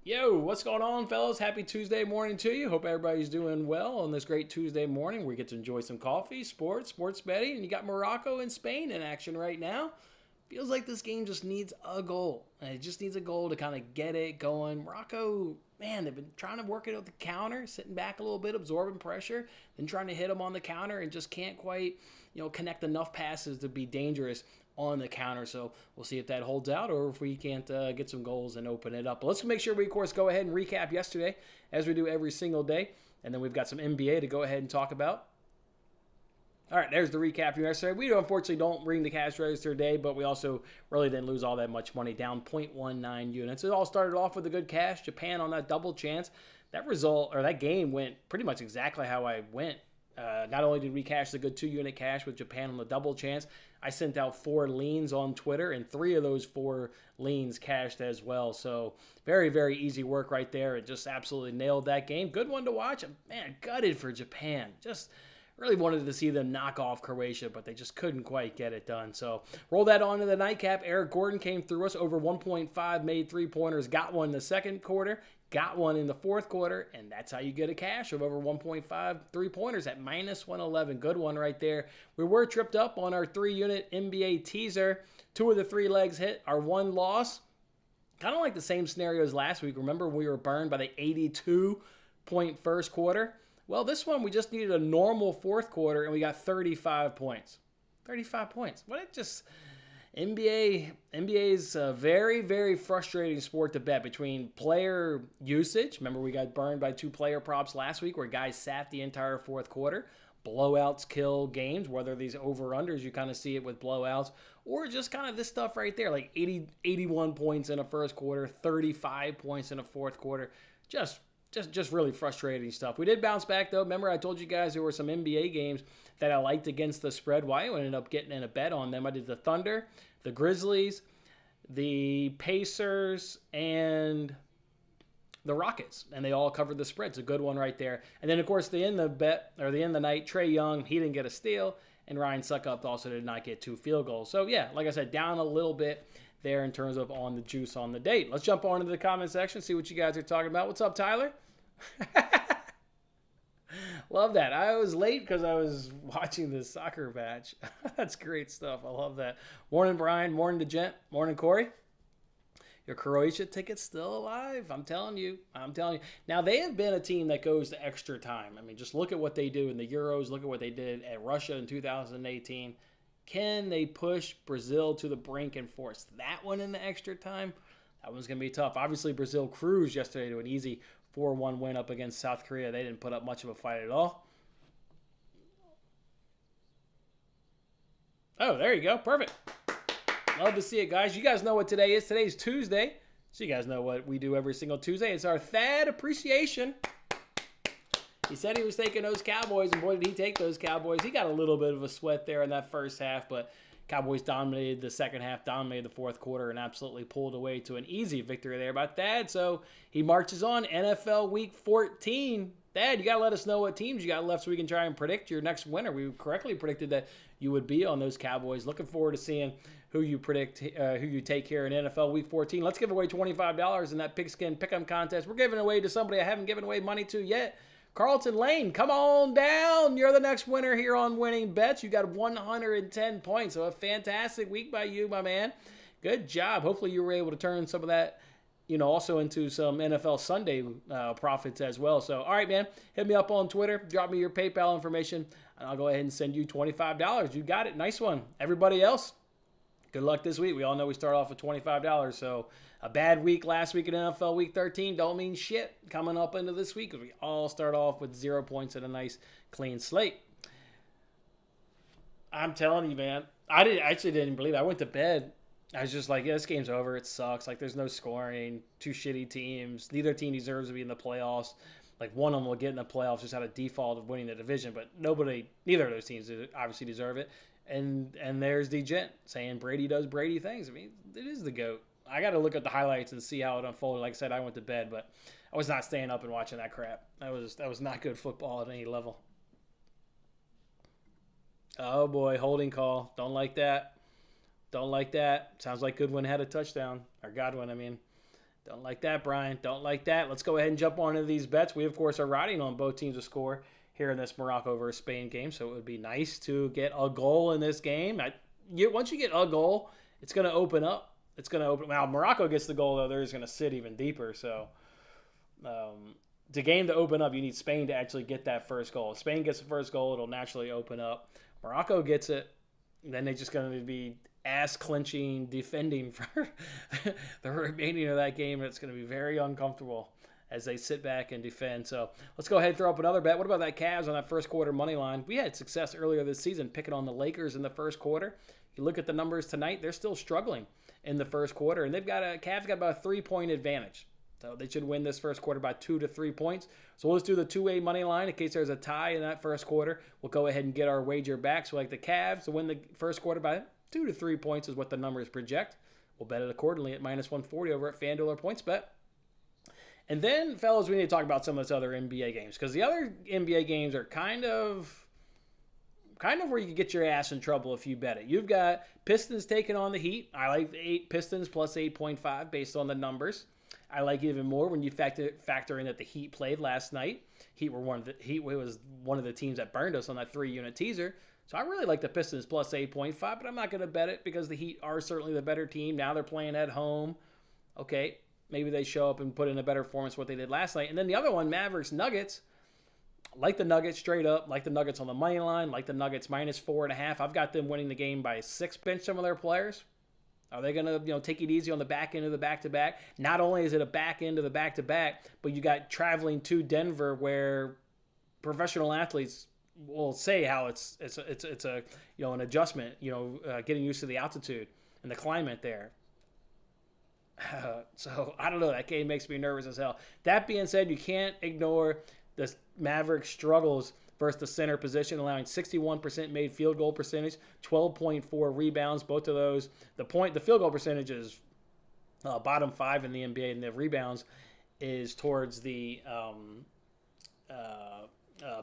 Yo, what's going on, fellas? Happy Tuesday morning to you. Hope everybody's doing well on this great Tuesday morning. We get to enjoy some coffee, sports betting, and you got Morocco and Spain in action right now. Feels like this game just needs a goal. It just needs a goal to kind of get it going. Morocco, man, they've been trying to work it at the counter, sitting back a little bit, absorbing pressure, then trying to hit them on the counter and just can't quite, connect enough passes to be dangerous on the counter. So we'll see if that holds out or if we can't get some goals and open it up. But let's make sure we, of course, go ahead and recap yesterday as we do every single day. And then we've got some NBA to go ahead and talk about. All right, there's the recap from yesterday. We unfortunately don't ring the cash register today, but we also really didn't lose all that much money, down 0.19 units. It all started off with a good cash. Japan on that double chance. That game went pretty much exactly how I went. Not only did we cash the good 2-unit cash with Japan on the double chance, I sent out 4 leans on Twitter, and 3 of those 4 leans cashed as well. So very, very easy work right there. It just absolutely nailed that game. Good one to watch. Man, gutted for Japan. Just really wanted to see them knock off Croatia, but they just couldn't quite get it done. So roll that on to the nightcap. Eric Gordon came through us over 1.5, made 3-pointers, got one in the second quarter, got one in the fourth quarter, and that's how you get a cash of over 1.5 3-pointers at -111. Good one right there. We were tripped up on our 3-unit NBA teaser. 2 of the 3 legs hit. Our 1 loss, kind of like the same scenario as last week. Remember we were burned by the 82-point first quarter? Well, this one we just needed a normal fourth quarter, and we got 35 points. 35 points. NBA's a very, very frustrating sport to bet between player usage. Remember, we got burned by 2 player props last week where guys sat the entire fourth quarter. Blowouts kill games, whether these over-unders, you kind of see it with blowouts, or just kind of this stuff right there, like 81 points in a first quarter, 35 points in a fourth quarter. Just really frustrating stuff. We did bounce back, though. Remember, I told you guys there were some NBA games that I liked against the spread. Why? I ended up getting in a bet on them. I did the Thunder, the Grizzlies, the Pacers, and the Rockets, and they all covered the spread. It's a good one right there. And then, of course, the end of the night, Trae Young, he didn't get a steal, and Ryan Suckup also did not get 2 field goals. So, yeah, like I said, down a little bit there in terms of on the juice on the date. Let's jump on into the comment section, see what you guys are talking about. What's up, Tyler? Love that. I was late because I was watching the soccer match. That's great stuff. I love that. Morning, Brian. Morning to Gent. Morning, Corey. Your Croatia ticket's still alive. I'm telling you. Now, they have been a team that goes to extra time. I mean, just look at what they do in the Euros. Look at what they did at Russia in 2018. Can they push Brazil to the brink and force that one in the extra time? That one's going to be tough. Obviously, Brazil cruised yesterday to an easy 4-1 win up against South Korea. They didn't put up much of a fight at all. Oh, there you go. Perfect. Love to see it, guys. You guys know what today is. Today's Tuesday. So you guys know what we do every single Tuesday. It's our Thad appreciation. He said he was taking those Cowboys, and boy, did he take those Cowboys. He got a little bit of a sweat there in that first half, but Cowboys dominated the second half, dominated the fourth quarter, and absolutely pulled away to an easy victory there by Thad. So he marches on NFL Week 14. Thad, you got to let us know what teams you got left so we can try and predict your next winner. We correctly predicted that you would be on those Cowboys. Looking forward to seeing who you predict, who you take here in NFL Week 14. Let's give away $25 in that Pigskin Pick'em contest. We're giving away to somebody I haven't given away money to yet. Carlton Lane, come on down. You're the next winner here on Winning Bets. You got 110 points. So a fantastic week by you, my man. Good job. Hopefully you were able to turn some of that, also into some NFL Sunday profits as well. So, all right, man. Hit me up on Twitter. Drop me your PayPal information, and I'll go ahead and send you $25. You got it. Nice one. Everybody else, good luck this week. We all know we start off with $25. So a bad week last week in NFL Week 13 don't mean shit coming up into this week because we all start off with 0 points and a nice clean slate. I'm telling you, man. I actually didn't believe it. I went to bed. I was just like, yeah, this game's over. It sucks. Like, there's no scoring. 2 shitty teams. Neither team deserves to be in the playoffs. Like, one of them will get in the playoffs just out of default of winning the division, but neither of those teams obviously deserve it. And there's the Gent saying Brady does Brady things. I mean, it is the GOAT. I got to look at the highlights and see how it unfolded. Like I said, I went to bed, but I was not staying up and watching that crap. That was not good football at any level. Oh, boy, holding call. Don't like that. Sounds like Goodwin had a touchdown. Or Godwin, I mean. Don't like that, Brian. Don't like that. Let's go ahead and jump on into these bets. We, of course, are riding on both teams to score here in this Morocco versus Spain game, so it would be nice to get a goal in this game. Once you get a goal, it's going to open up. It's going to open. Now, Morocco gets the goal, though, they're just going to sit even deeper. So, the game to open up, you need Spain to actually get that first goal. If Spain gets the first goal, it'll naturally open up. Morocco gets it, then they're just going to be ass-clenching, defending for the remaining of that game. It's going to be very uncomfortable as they sit back and defend. So let's go ahead and throw up another bet. What about that Cavs on that first quarter money line? We had success earlier this season picking on the Lakers in the first quarter. You look at the numbers tonight, they're still struggling in the first quarter, and Cavs got about a 3-point advantage. So they should win this first quarter by 2 to 3 points. So let's do the two-way money line in case there's a tie in that first quarter. We'll go ahead and get our wager back. So like the Cavs to win the first quarter by 2 to 3 points is what the numbers project. We'll bet it accordingly at minus 140 over at FanDuel or PointsBet. And then, fellas, we need to talk about some of those other NBA games because the other NBA games are kind of where you can get your ass in trouble if you bet it. You've got Pistons taking on the Heat. I like the Pistons plus 8.5 based on the numbers. I like it even more when you factor in that the Heat played last night. Heat was one of the teams that burned us on that 3-unit teaser. So I really like the Pistons plus 8.5, but I'm not going to bet it because the Heat are certainly the better team. Now they're playing at home. Okay, maybe they show up and put in a better performance what they did last night. And then the other one, Mavericks-Nuggets. Like the Nuggets straight up, like the Nuggets on the money line, like the Nuggets minus 4.5. I've got them winning the game by 6. Bench some of their players. Are they going to take it easy on the back end of the back-to-back? Not only is it a back end of the back-to-back, but you got traveling to Denver where professional athletes will say how it's a an adjustment, getting used to the altitude and the climate there. So I don't know. That game makes me nervous as hell. That being said, you can't ignore the Mavericks' struggles versus the center position, allowing 61% made field goal percentage, 12.4 rebounds. Both of those, the field goal percentage is bottom 5 in the NBA, and the rebounds is towards the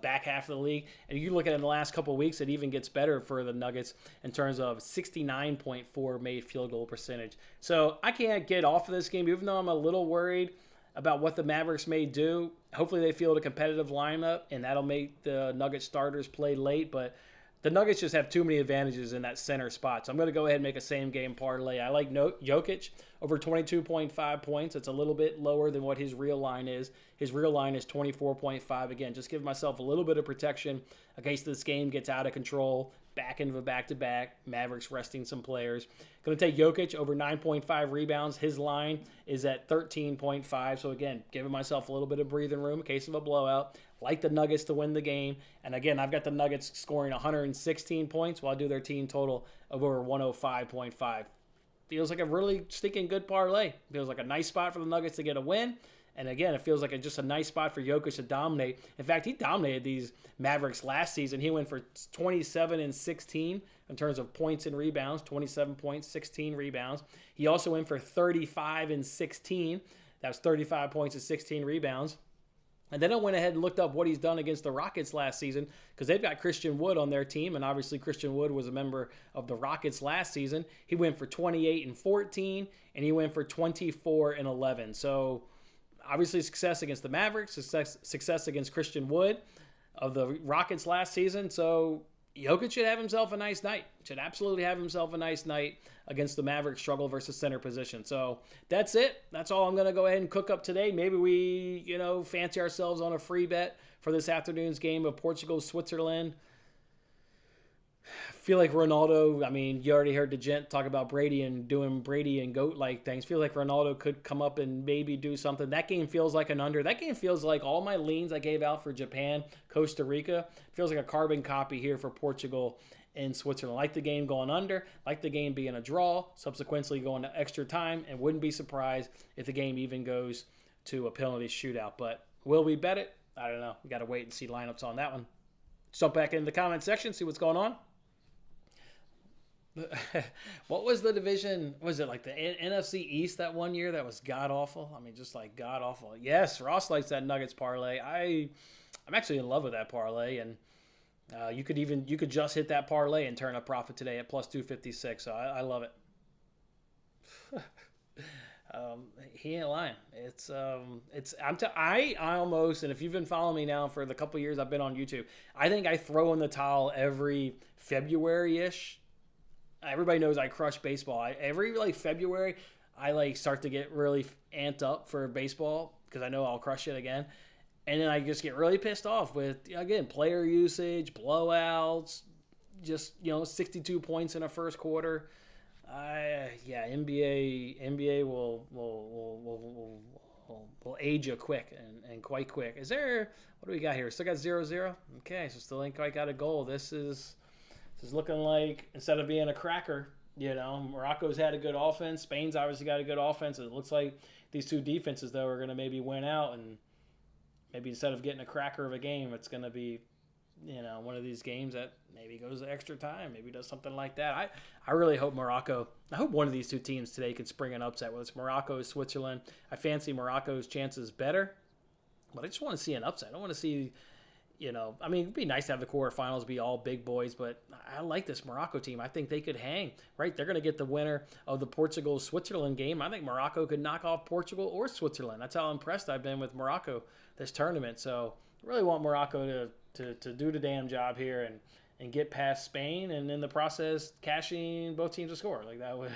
back half of the league. And you look at it in the last couple of weeks, it even gets better for the Nuggets in terms of 69.4 made field goal percentage. So I can't get off of this game, even though I'm a little worried about what the Mavericks may do. Hopefully they field a competitive lineup, and that'll make the Nuggets starters play late. But the Nuggets just have too many advantages in that center spot. So I'm going to go ahead and make a same-game parlay. I like Jokic over 22.5 points. It's a little bit lower than what his real line is. His real line is 24.5. Again, just give myself a little bit of protection in case this game gets out of control. Back into a back-to-back. Mavericks resting some players. Going to take Jokic over 9.5 rebounds. His line is at 13.5. So, again, giving myself a little bit of breathing room in case of a blowout. Like the Nuggets to win the game. And, again, I've got the Nuggets scoring 116 points while I do their team total of over 105.5. Feels like a really stinking good parlay. Feels like a nice spot for the Nuggets to get a win. And again, it feels like just a nice spot for Jokic to dominate. In fact, he dominated these Mavericks last season. He went for 27 and 16 in terms of points and rebounds, 27 points, 16 rebounds. He also went for 35 and 16. That was 35 points and 16 rebounds. And then I went ahead and looked up what he's done against the Rockets last season because they've got Christian Wood on their team, and obviously Christian Wood was a member of the Rockets last season. He went for 28 and 14, and he went for 24 and 11. So obviously success against the Mavericks, success against Christian Wood of the Rockets last season. So Jokic should have himself a nice night. Should absolutely have himself a nice night against the Mavericks struggle versus center position. So that's it. That's all I'm going to go ahead and cook up today. Maybe we, fancy ourselves on a free bet for this afternoon's game of Portugal-Switzerland. I feel like Ronaldo, you already heard the gent talk about Brady and doing Brady and GOAT-like things. Feel like Ronaldo could come up and maybe do something. That game feels like an under. That game feels like all my leans I gave out for Japan, Costa Rica, feels like a carbon copy here for Portugal and Switzerland. Like the game going under, like the game being a draw, subsequently going to extra time, and wouldn't be surprised if the game even goes to a penalty shootout. But will we bet it? I don't know. We got to wait and see lineups on that one. Jump back in the comment section, see what's going on. What was the division? Was it like the NFC East that one year that was god-awful? Just like god-awful. Yes, Ross likes that Nuggets parlay. I'm actually in love with that parlay, and you could just hit that parlay and turn a profit today at plus 256. So I love it. he ain't lying. I almost, and if you've been following me now for the couple years I've been on YouTube, I think I throw in the towel every February-ish. Everybody knows I crush baseball. Every like February, I like start to get really amped up for baseball because I know I'll crush it again. And then I just get really pissed off with, again, player usage, blowouts, just, 62 points in a first quarter. NBA will age you quick and quite quick. What do we got here? Still got 0-0? Okay, so still ain't quite got a goal. This is looking like, instead of being a cracker, Morocco's had a good offense. Spain's obviously got a good offense. It looks like these two defenses, though, are going to maybe win out, and maybe instead of getting a cracker of a game, it's going to be, one of these games that maybe goes to extra time, maybe does something like that. I really hope I hope one of these two teams today can spring an upset, whether it's Morocco or Switzerland. I fancy Morocco's chances better, but I just want to see an upset. I don't want to see, it'd be nice to have the quarterfinals be all big boys, but I like this Morocco team. I think they could hang, right? They're going to get the winner of the Portugal-Switzerland game. I think Morocco could knock off Portugal or Switzerland. That's how impressed I've been with Morocco this tournament. So I really want Morocco to do the damn job here and get past Spain, and in the process cashing both teams to score. Like that would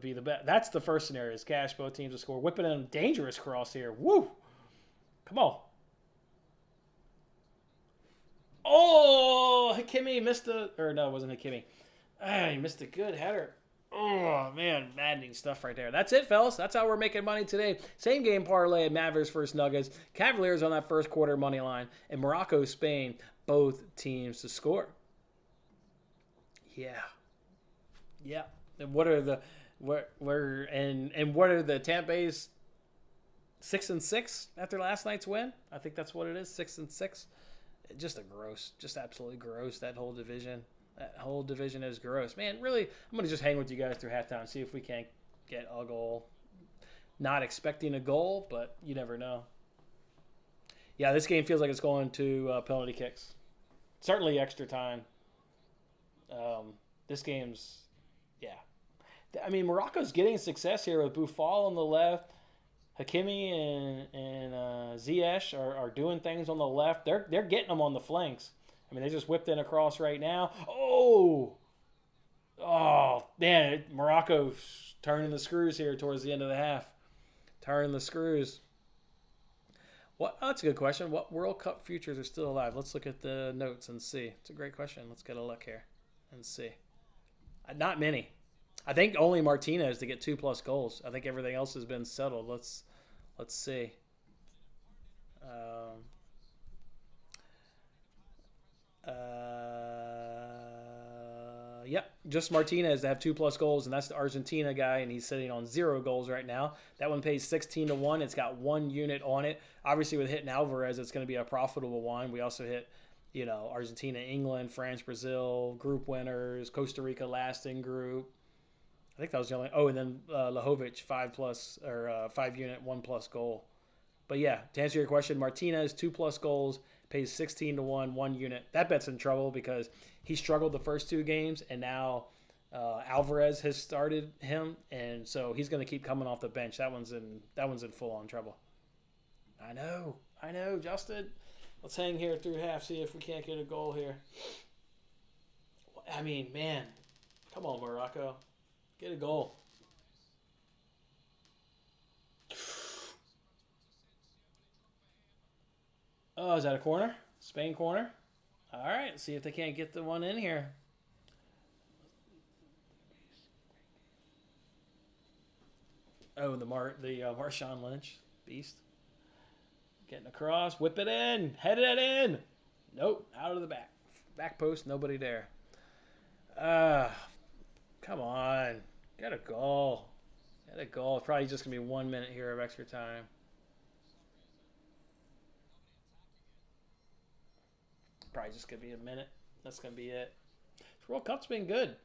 be the best. That's the first scenario, is cash both teams to score. Whipping in a dangerous cross here. Woo! Come on. Oh, Hakimi missed it wasn't Hakimi. He missed a good header. Oh, man, maddening stuff right there. That's it, fellas. That's how we're making money today. Same game parlay at Mavericks versus Nuggets. Cavaliers on that first quarter money line. And Morocco, Spain, both teams to score. Yeah. And what are the what are the Tampa Bay's 6-6 after last night's win? I think that's what it is, 6-6. Just absolutely gross, that whole division. That whole division is gross. Man, really, I'm going to just hang with you guys through halftime and see if we can't get a goal. Not expecting a goal, but you never know. Yeah, this game feels like it's going to penalty kicks. Certainly extra time. This game's, Morocco's getting success here with Boufal on the left. Hakimi and Ziyech are doing things on the left. They're getting them on the flanks. They just whipped in a cross right now. Oh, man, Morocco's turning the screws here towards the end of the half. Turning the screws. That's a good question. What World Cup futures are still alive? Let's look at the notes and see. It's a great question. Let's get a look here and see. Not many. I think only Martinez to get 2+ goals. I think everything else has been settled. Let's see. Yep, just Martinez to have 2+ goals, and that's the Argentina guy, and he's sitting on 0 goals right now. That one pays 16-1. It's got 1 unit on it. Obviously, with hitting Alvarez, it's going to be a profitable one. We also hit, Argentina, England, France, Brazil, group winners, Costa Rica last in group. I think that was the only. Oh, and then Lahovic 5 unit 1+ goal. But yeah, to answer your question, Martinez 2+ goals, pays 16-1, 1 unit. That bet's in trouble because he struggled the first 2 games, and now Alvarez has started him, and so he's going to keep coming off the bench. That one's in full on trouble. I know, Justin. Let's hang here through half, see if we can't get a goal here. Man, come on, Morocco, get a goal. Oh, is that a corner? Spain corner? All right, see if they can't get the one in here. Oh, the Marshawn Lynch beast. Getting across, whip it in, head it in. Nope, out of the back post, nobody there. Come on, get a goal. It's probably just gonna be 1 minute here of extra time. Probably just gonna be a minute. That's gonna be it. This World Cup's been good.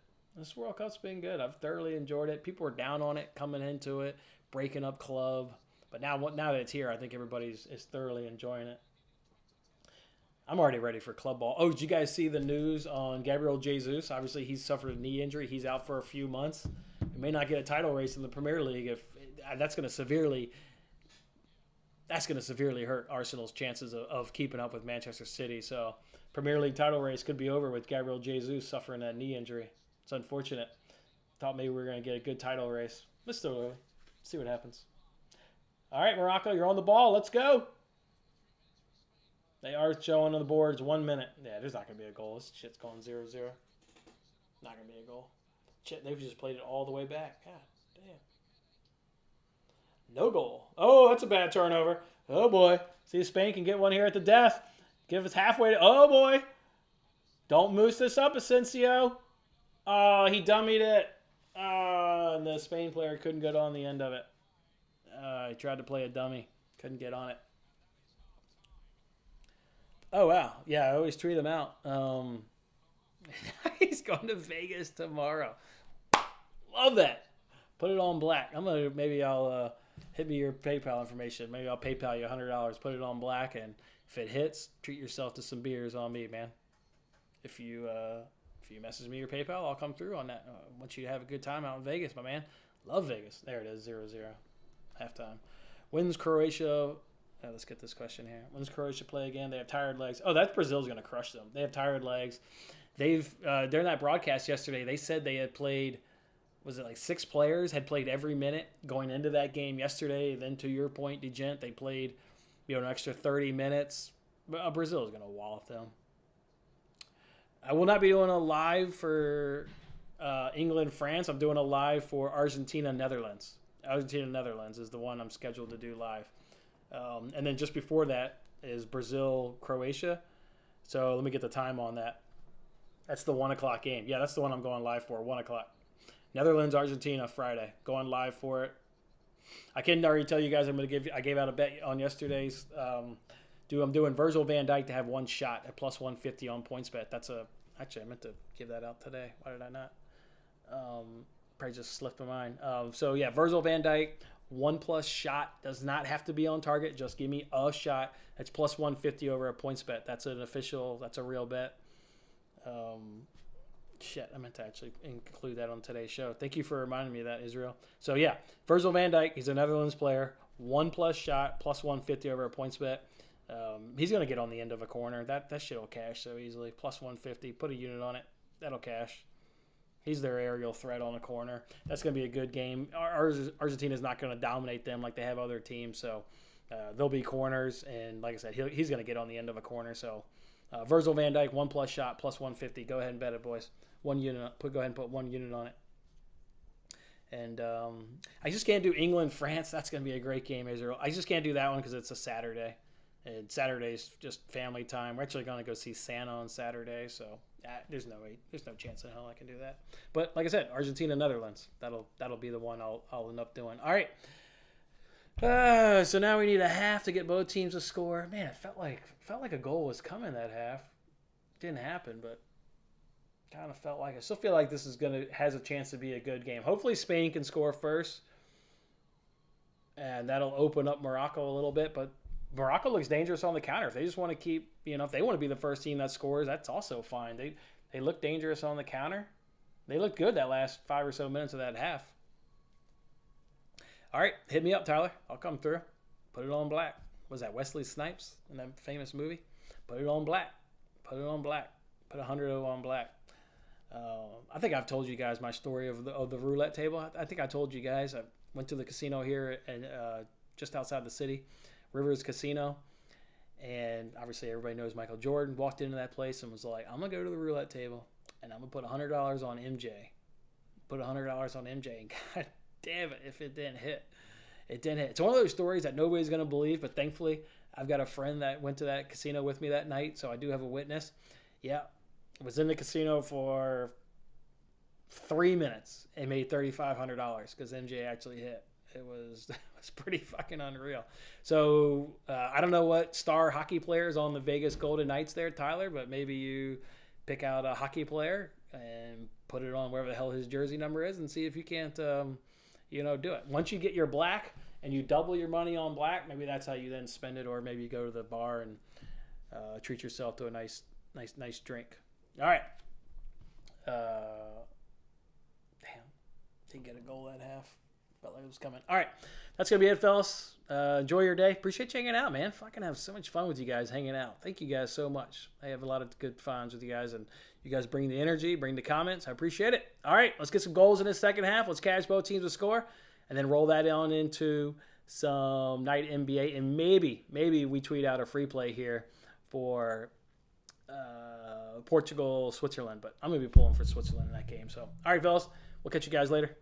I've thoroughly enjoyed it. People were down on it coming into it, breaking up club. But now that it's here, I think everybody's is thoroughly enjoying it. I'm already ready for club ball. Oh, did you guys see the news on Gabriel Jesus? Obviously, he's suffered a knee injury. He's out for a few months. may not get a title race in the Premier League if that's going to severely hurt Arsenal's chances of keeping up with Manchester City. So Premier League title race could be over with Gabriel Jesus suffering that knee injury. It's unfortunate. Thought maybe we were going to get a good title race. But still early. See what happens. All right, Morocco, you're on the ball. Let's go. They are showing on the boards 1 minute. Yeah, there's not going to be a goal. This shit's going 0-0. Not going to be a goal. Shit, they've just played it all the way back. God damn. No goal. Oh, that's a bad turnover. Oh, boy. See if Spain can get one here at the death. Give us halfway to... Oh, boy. Don't moose this up, Asensio. Oh, he dummied it. And the Spain player couldn't get on the end of it. He tried to play a dummy. Couldn't get on it. Oh, wow. Yeah, I always tweet them out. He's going to Vegas tomorrow. Love that. Put it on black. Maybe I'll hit me your PayPal information. Maybe I'll PayPal you $100. Put it on black, and if it hits, treat yourself to some beers on me, man. If you message me your PayPal, I'll come through on that. I want you to have a good time out in Vegas, my man. Love Vegas. There it is, 0-0. Halftime. When's Croatia... let's get this question here. When's Croatia play again? They have tired legs. Oh, that's Brazil's going to crush them. They have tired legs. During that broadcast yesterday, they said they had played, was it like 6 players had played every minute going into that game yesterday. Then to your point, DeGent, they played an extra 30 minutes. Brazil is going to wallop them. I will not be doing a live for England, France. I'm doing a live for Argentina, Netherlands. Argentina, Netherlands is the one I'm scheduled to do live. And then just before that is Brazil, Croatia. So let me get the time on that. That's the 1 o'clock game. Yeah, that's the one I'm going live for, 1 o'clock. Netherlands, Argentina, Friday. Going live for it. I can already tell you guys I gave out a bet on yesterday's. I'm doing Virgil van Dijk to have 1 shot at plus 150 on PointsBet. Actually, I meant to give that out today. Why did I not? Probably just slipped my mind. So yeah, Virgil van Dijk, 1+ shot, does not have to be on target. Just give me a shot. It's plus 150 over at PointsBet. That's a real bet. I meant to actually include that on today's show. Thank you for reminding me of that, Israel. So yeah, Virgil van Dijk, he's a Netherlands player. 1+ shot, plus 150 over at PointsBet. He's going to get on the end of a corner. That shit will cash so easily. Plus 150, put a unit on it. That'll cash. He's their aerial threat on a corner. That's going to be a good game. Argentina's not going to dominate them like they have other teams, so there'll be corners. And like I said, he's going to get on the end of a corner. So Virgil van Dijk, 1+ shot, plus 150. Go ahead and bet it, boys. 1 unit. Go ahead and put 1 unit on it. And I just can't do England, France. That's going to be a great game, Israel. I just can't do that one because it's a Saturday. And Saturday's just family time. We're actually going to go see Santa on Saturday, so there's no chance in hell I can do that. But like I said, Argentina, Netherlands. That'll be the one I'll end up doing. All right. So now we need a half to get both teams to score. Man, it felt like a goal was coming that half. Didn't happen, but kind of felt like it. I still feel like this has a chance to be a good game. Hopefully Spain can score first, and that'll open up Morocco a little bit. But Morocco looks dangerous on the counter. If they just want to keep, if they want to be the first team that scores, that's also fine. They look dangerous on the counter. They looked good that last 5 or so minutes of that half. All right, hit me up, Tyler. I'll come through. Put it on black. Was that Wesley Snipes in that famous movie? Put it on black. Put it on black. Put 100 on black. I think I've told you guys my story of the roulette table. I think I told you guys. I went to the casino here and just outside the city, Rivers Casino, and obviously everybody knows Michael Jordan. Walked into that place and was like, I'm going to go to the roulette table, and I'm going to put $100 on MJ. Put $100 on MJ, and God damn it if it didn't hit. It didn't hit. It's one of those stories that nobody's going to believe, but thankfully I've got a friend that went to that casino with me that night, so I do have a witness. Yeah, I was in the casino for 3 minutes and made $3,500 because MJ actually hit. It was pretty fucking unreal. So I don't know what star hockey player is on the Vegas Golden Knights there, Tyler, but maybe you pick out a hockey player and put it on wherever the hell his jersey number is and see if you can't, do it. Once you get your black and you double your money on black, maybe that's how you then spend it, or maybe you go to the bar and treat yourself to a nice drink. All right. Damn. Didn't get a goal that half. Felt like it was coming. All right. That's going to be it, fellas. Enjoy your day. Appreciate you hanging out, man. Fucking have so much fun with you guys hanging out. Thank you guys so much. I have a lot of good finds with you guys, and you guys bring the energy, bring the comments. I appreciate it. All right. Let's get some goals in this second half. Let's catch both teams with score, and then roll that on into some night NBA, and maybe we tweet out a free play here for Portugal, Switzerland, but I'm going to be pulling for Switzerland in that game. So, all right, fellas, we'll catch you guys later.